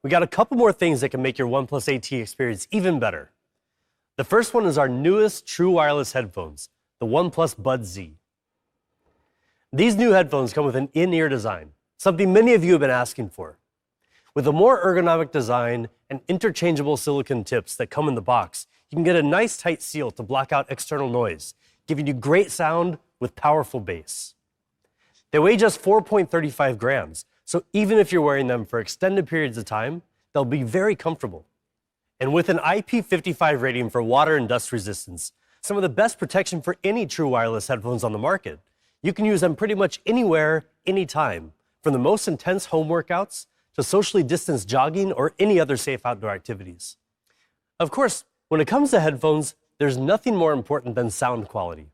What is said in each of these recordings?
we got a couple more things that can make your OnePlus AT experience even better. The first one is our newest true wireless headphones, the OnePlus Buds Z. These new headphones come with an in-ear design, something many of you have been asking for. With a more ergonomic design and interchangeable silicone tips that come in the box, you can get a nice tight seal to block out external noise, giving you great sound with powerful bass. They weigh just 4.35 grams, so even if you're wearing them for extended periods of time, they'll be very comfortable. And with an IP55 rating for water and dust resistance, some of the best protection for any true wireless headphones on the market, you can use them pretty much anywhere, anytime, from the most intense home workouts to socially distanced jogging or any other safe outdoor activities. Of course, when it comes to headphones, there's nothing more important than sound quality.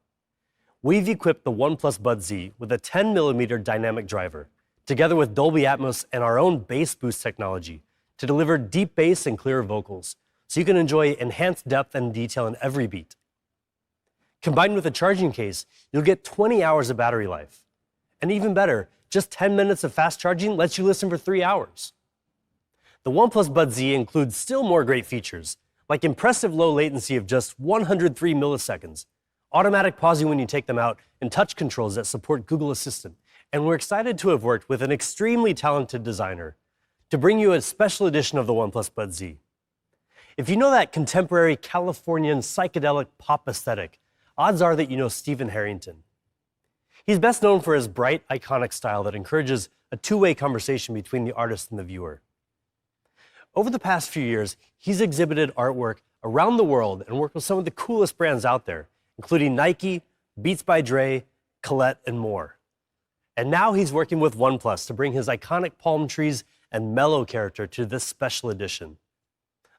We've equipped the OnePlus Buds Z with a 10mm dynamic driver, together with Dolby Atmos and our own bass boost technology, to deliver deep bass and clear vocals, so you can enjoy enhanced depth and detail in every beat. Combined with a charging case, you'll get 20 hours of battery life. And even better, just 10 minutes of fast charging lets you listen for 3 hours. The OnePlus Buds Z includes still more great features, like impressive low latency of just 103 milliseconds, automatic pausing when you take them out, and touch controls that support Google Assistant. And we're excited to have worked with an extremely talented designer to bring you a special edition of the OnePlus Buds Z. If you know that contemporary Californian psychedelic pop aesthetic, odds are that you know Stephen Harrington. He's best known for his bright, iconic style that encourages a two-way conversation between the artist and the viewer. Over the past few years, he's exhibited artwork around the world and worked with some of the coolest brands out there, including Nike, Beats by Dre, Colette, and more. And now he's working with OnePlus to bring his iconic palm trees and mellow character to this special edition.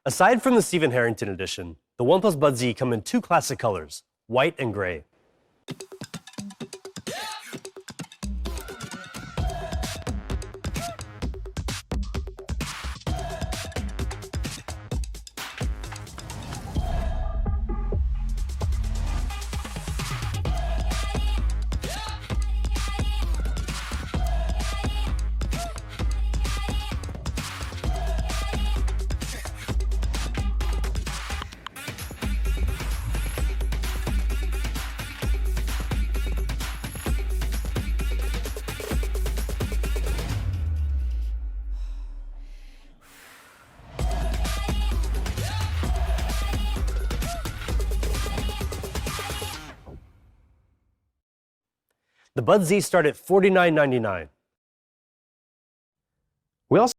Aside from the Stephen Harrington edition, the OnePlus Buds Z come in two classic colors, white and gray. The Buds Z start at $49.99. We also